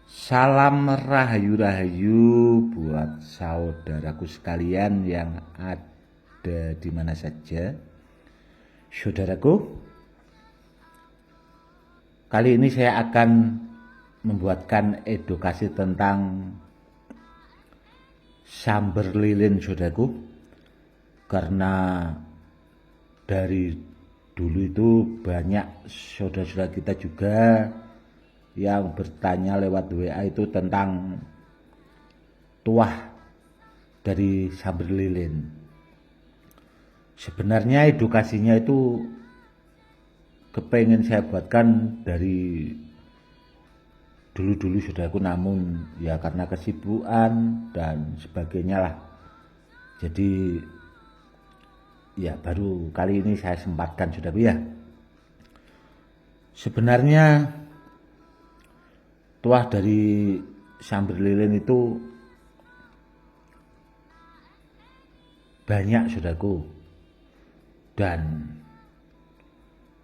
Salam rahayu-rahayu buat saudaraku sekalian yang ada di mana saja. Saudaraku, kali ini saya akan membuatkan edukasi tentang samber lilin, saudaraku. Karena dari dulu itu banyak saudara-saudara kita juga yang bertanya lewat WA itu tentang tuah dari samber lilin. Sebenarnya edukasinya itu kepengen saya buatkan dari dulu-dulu saudaraku, namun ya karena kesibukan dan sebagainya lah. Jadi ya baru kali ini saya sempatkan, saudaraku ya. Sebenarnya tuah dari samber lilin itu banyak, saudaraku, dan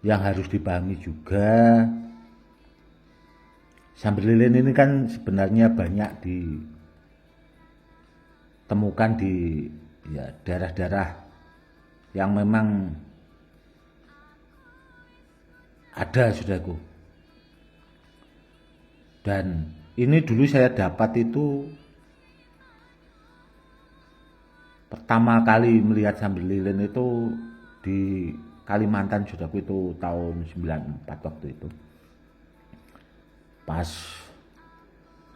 yang harus dipahami juga, samber lilin ini kan sebenarnya banyak ditemukan di ya daerah-daerah yang memang ada, saudaraku. Dan ini dulu saya dapat itu pertama kali melihat samber lilin itu di Kalimantan, saudaraku, itu tahun 94 waktu itu. Pas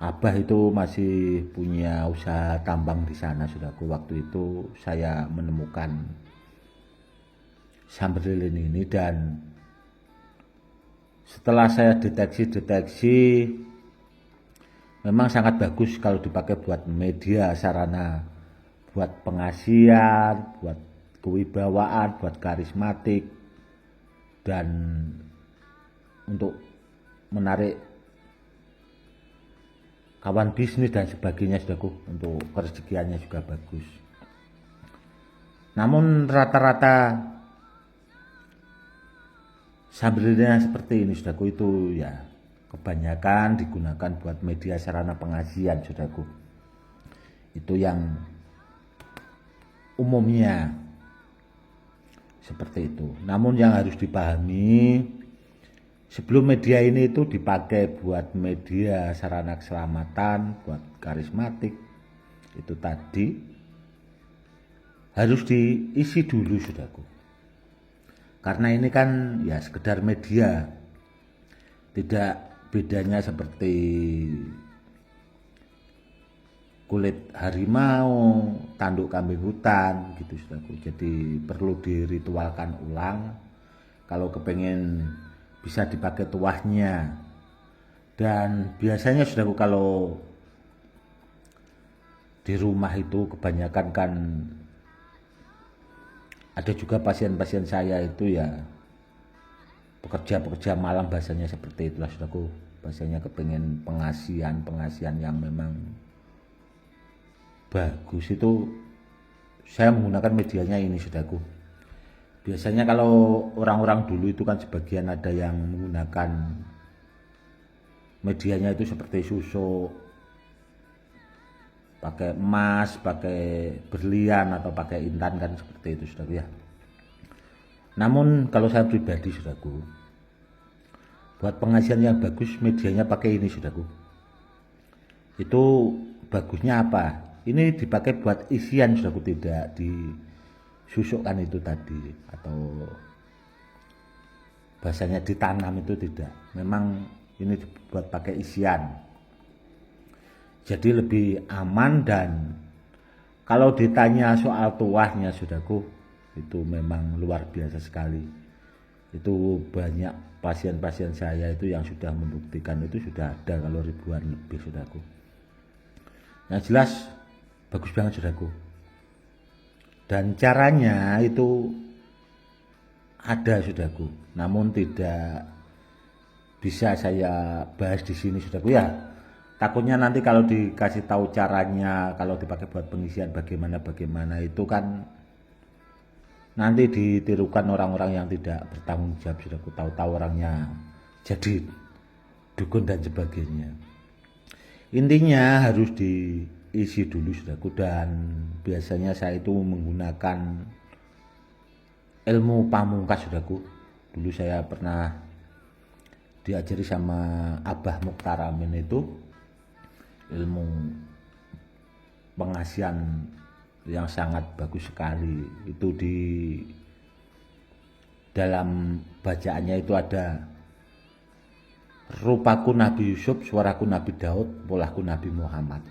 Abah itu masih punya usaha tambang di sana, saudaraku. Waktu itu saya menemukan samber lilin ini, dan setelah saya deteksi memang sangat bagus kalau dipakai buat media sarana, buat pengasihan, buat kewibawaan, buat karismatik, dan untuk menarik kawan bisnis dan sebagainya, saudaraku. Untuk kerezekiannya juga bagus. Namun rata-rata samber lilin seperti ini, saudaraku, itu ya kebanyakan digunakan buat media sarana pengasihan, saudaraku. Itu yang umumnya seperti itu. Namun yang harus dipahami, sebelum media ini itu dipakai buat media sarana keselamatan, buat karismatik, itu tadi harus diisi dulu, saudaraku. Karena ini kan ya sekedar media, tidak bedanya seperti kulit harimau, tanduk kambing hutan gitu, saudaraku. Jadi perlu diritualkan ulang kalau kepengen bisa dipakai tuahnya. Dan biasanya, saudaraku, kalau di rumah itu kebanyakan kan ada juga pasien-pasien saya itu ya pekerja-pekerja malam, bahasanya seperti itulah, saudaraku. Bahasanya kepengen pengasihan yang memang bagus, itu saya menggunakan medianya ini, saudaraku. Biasanya kalau orang-orang dulu itu kan sebagian ada yang menggunakan medianya itu seperti susuk, pakai emas, pakai berlian, atau pakai intan, kan seperti itu, saudaraku ya. Namun kalau saya pribadi, saudaraku, buat pengasihan yang bagus medianya pakai ini, saudaraku. Itu bagusnya apa? Ini dipakai buat isian, saudaraku, tidak disusukkan itu tadi, atau bahasanya ditanam, itu tidak. Memang ini dibuat pakai isian. Jadi lebih aman. Dan kalau ditanya soal tuahnya, saudaraku, itu memang luar biasa sekali. Itu banyak pasien-pasien saya itu yang sudah membuktikan, itu sudah ada kalau ribuan lebih, saudaraku. Yang jelas bagus banget, saudaraku. Dan caranya itu ada, saudaraku, namun tidak bisa saya bahas di sini, saudaraku ya. Takutnya nanti kalau dikasih tahu caranya, kalau dipakai buat pengisian bagaimana itu kan nanti ditirukan orang-orang yang tidak bertanggung jawab, saudaraku. Tahu-tahu orangnya jadi dukun dan sebagainya. Intinya harus diisi dulu saudaraku, dan biasanya saya itu menggunakan ilmu pamungkas saudaraku. Dulu saya pernah diajari sama Abah Mukhtar Amin itu ilmu pengasihan yang sangat bagus sekali. Itu di dalam bacaannya itu ada rupaku Nabi Yusuf, suaraku Nabi Daud, polahku Nabi Muhammad.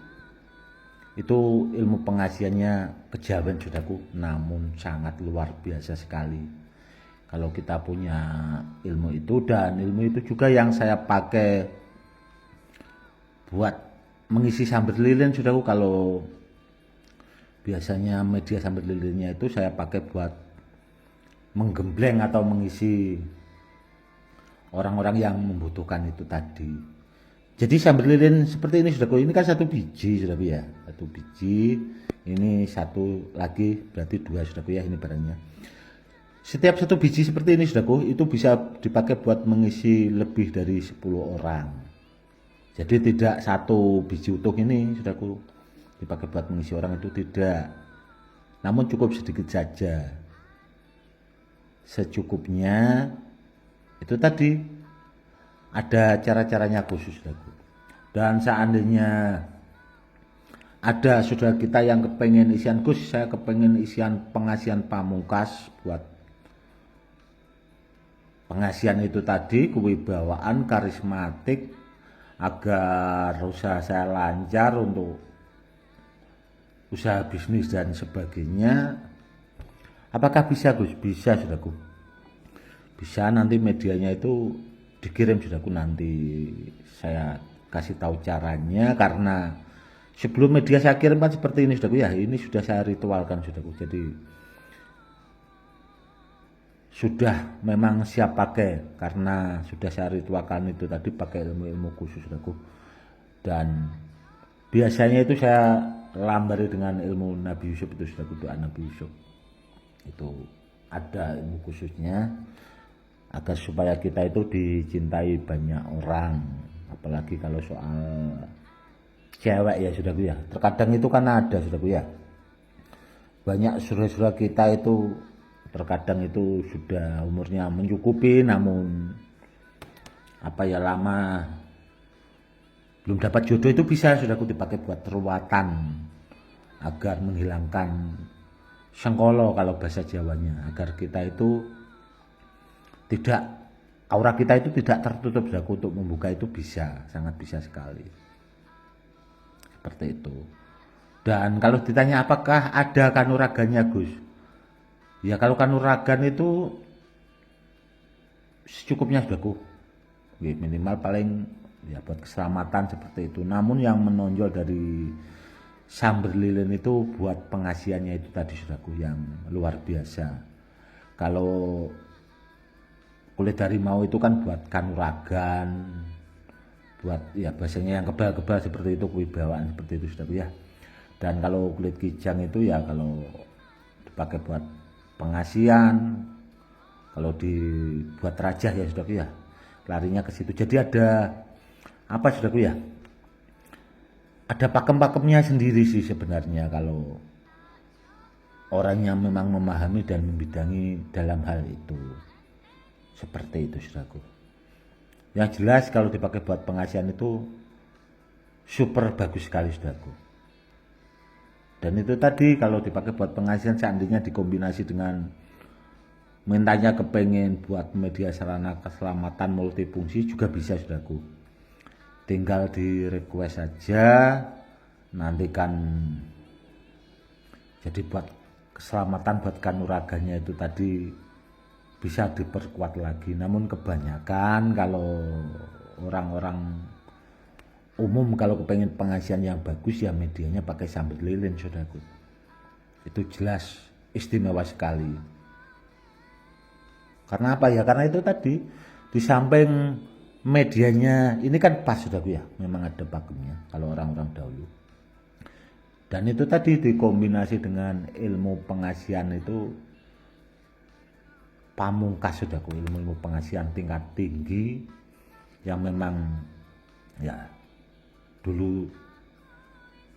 Itu ilmu pengasihannya kejawen saudaraku, namun sangat luar biasa sekali kalau kita punya ilmu itu. Dan ilmu itu juga yang saya pakai buat mengisi sambil lilin saudaraku. Kalau biasanya media sambil lilinnya itu saya pakai buat menggembleng atau mengisi orang-orang yang membutuhkan itu tadi. Jadi sambil lilin seperti ini saudaraku, ini kan 1 biji saudaraku ya, 1 biji, ini 1 lagi berarti 2 saudaraku ya, ini barangnya. Setiap 1 biji seperti ini saudaraku itu bisa dipakai buat mengisi lebih dari 10 orang. Jadi tidak 1 biji utuh ini saudaraku dipakai buat mengisi orang, itu tidak, namun cukup sedikit saja, secukupnya. Itu tadi ada cara-caranya khusus saudaraku. Dan seandainya ada saudara kita yang kepengen isian khusus, saya kepengen isian pengasihan pamungkas buat pengasihan itu tadi, kewibawaan, karismatik, agar usaha saya lancar untuk usaha bisnis dan sebagainya. Apakah bisa Gus? Bisa saudaraku. Bisa, nanti medianya itu dikirim saudaraku, nanti saya kasih tahu caranya. Karena sebelum media saya kirimkan seperti ini saudaraku ya, ini sudah saya ritualkan saudaraku, jadi sudah memang siap pakai, karena sudah saya ritualkan itu tadi pakai ilmu-ilmu khusus saudaraku. Dan biasanya itu saya lambari dengan ilmu Nabi Yusuf itu saudaraku, doa Nabi Yusuf itu ada ilmu khususnya agar supaya kita itu dicintai banyak orang. Apalagi kalau soal cewek ya saudaraku ya, terkadang itu kan ada saudaraku ya, banyak saudara-saudara kita itu terkadang itu sudah umurnya mencukupi, namun lama belum dapat jodoh. Itu bisa saudaraku dipakai buat ruwatan agar menghilangkan sengkolo kalau bahasa Jawanya, agar kita itu tidak, aura kita itu tidak tertutup saudaraku. Untuk membuka itu bisa, sangat bisa sekali seperti itu. Dan kalau ditanya apakah ada kanuragannya Gus, ya kalau kanuragan itu secukupnya saudaraku, minimal paling ya buat keselamatan seperti itu. Namun yang menonjol dari samber lilin itu buat pengasihannya itu tadi saudaraku, yang luar biasa. Kalau kulit harimau itu kan buat kanuragan, buat ya bahasanya yang kebal-kebal seperti itu, kewibawaan seperti itu saudaraku ya. Dan kalau kulit kijang itu ya kalau dipakai buat pengasihan, kalau dibuat raja ya saudaraku ya, larinya ke situ. Jadi ada apa saudaraku ya, ada pakem-pakemnya sendiri sih sebenarnya kalau orang yang memang memahami dan membidangi dalam hal itu, seperti itu saudaraku. Yang jelas kalau dipakai buat pengasihan itu super bagus sekali saudaraku. Dan itu tadi kalau dipakai buat pengasihan, seandainya dikombinasi dengan mintanya kepengen buat media sarana keselamatan multifungsi juga bisa saudaraku. Tinggal di request saja, nanti kan jadi buat keselamatan, buat kanuragannya itu tadi bisa diperkuat lagi. Namun kebanyakan kalau orang-orang umum kalau kepengen pengasihan yang bagus ya medianya pakai sambil lilin saudaraku. Itu jelas istimewa sekali. Karena apa ya? Karena itu tadi di samping medianya ini kan pas saudaraku ya, memang ada pakemnya kalau orang-orang dahulu. Dan itu tadi dikombinasi dengan ilmu pengasihan itu pamungkas saudaraku, ilmu pengasihan tingkat tinggi yang memang ya dulu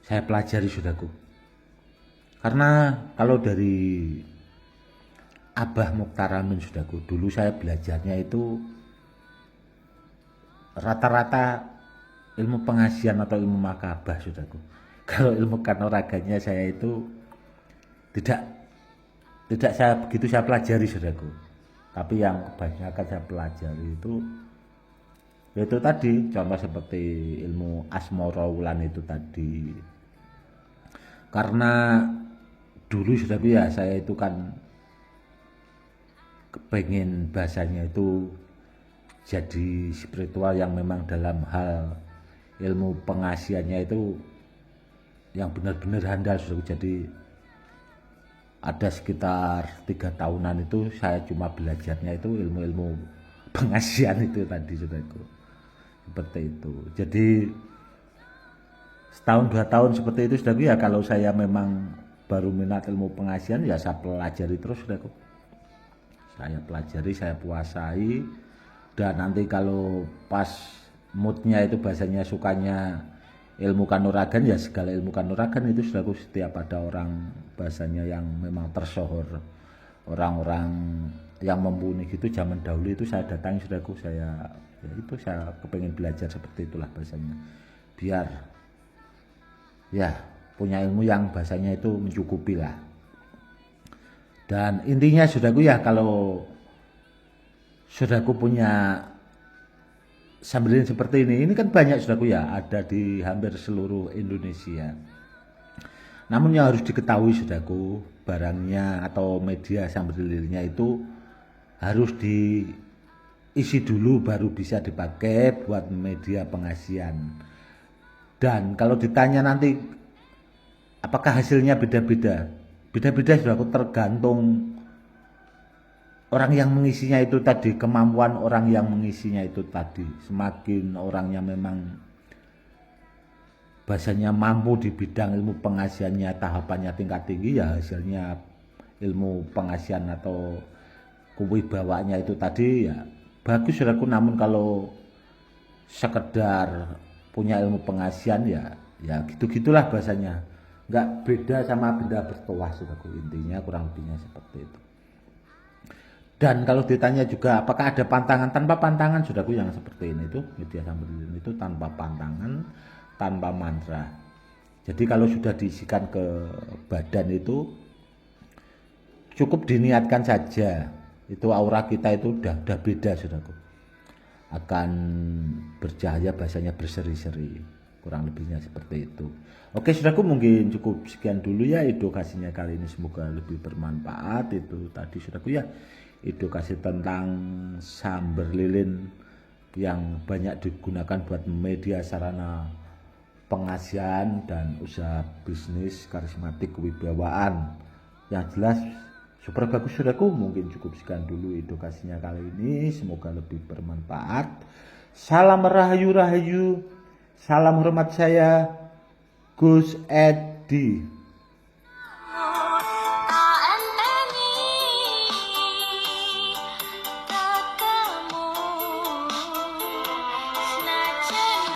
saya pelajari saudaraku. Karena kalau dari Abah Mokhtar Amin saudaraku, dulu saya belajarnya itu rata-rata ilmu pengasihan atau ilmu makabah saudaraku. Kalau ilmu kanoraganya saya itu tidak saya begitu saya pelajari saudaraku. Tapi yang kebanyakan saya pelajari itu yaitu tadi contoh seperti ilmu Asmaul itu tadi. Karena dulu saudaraku ya saya itu kan kepengen bahasanya itu jadi spiritual yang memang dalam hal ilmu pengasihannya itu yang benar-benar handal saudaraku. Jadi ada sekitar 3 tahunan itu saya cuma belajarnya itu ilmu-ilmu pengasihan itu tadi saudaraku, seperti itu. Jadi setahun 2 tahun seperti itu saudaraku ya, kalau saya memang baru minat ilmu pengasihan ya saya pelajari terus saudaraku. Saya pelajari, saya puasai, dan nanti kalau pas moodnya itu bahasanya sukanya ilmu kanuragan ya segala ilmu kanuragan itu saudaraku. Setiap ada orang bahasanya yang memang tersohor, orang-orang yang mumpuni gitu zaman dahulu itu saya datangi saudaraku. Saya ya itu saya kepengen belajar seperti itulah bahasanya, biar ya punya ilmu yang bahasanya itu mencukupi lah. Dan intinya saudaraku ya, kalau saudaraku punya sambilin seperti ini kan banyak saudaraku ya, ada di hampir seluruh Indonesia. Namun yang harus diketahui saudaraku, barangnya atau media sambilnya itu harus diisi dulu baru bisa dipakai buat media pengasihan. Dan kalau ditanya nanti apakah hasilnya beda-beda? Beda-beda saudaraku, tergantung orang yang mengisinya itu tadi, kemampuan orang yang mengisinya itu tadi. Semakin orangnya memang bahasanya mampu di bidang ilmu pengasihannya, tahapannya tingkat tinggi, ya hasilnya ilmu pengasihan atau kewibawaannya itu tadi ya bagus saudaraku. Namun kalau sekedar punya ilmu pengasihan ya gitu-gitulah bahasanya, nggak beda sama benda bertuah saudaraku. Intinya kurang lebihnya seperti itu. Dan kalau ditanya juga apakah ada pantangan, tanpa pantangan saudaraku yang seperti ini itu media sambilin itu tanpa pantangan, tanpa mantra. Jadi kalau sudah diisikan ke badan itu cukup diniatkan saja, itu aura kita itu udah beda saudaraku, akan bercahaya bahasanya berseri-seri, kurang lebihnya seperti itu. Oke saudaraku, mungkin cukup sekian dulu ya edukasinya kali ini, semoga lebih bermanfaat. Itu tadi saudaraku ya, edukasi tentang samber lilin yang banyak digunakan buat media sarana pengasihan dan usaha bisnis karismatik kewibawaan. Yang jelas super bagus saudaraku. Mungkin cukup sekian dulu edukasinya kali ini, semoga lebih bermanfaat. Salam rahayu, salam hormat saya Gus Edi.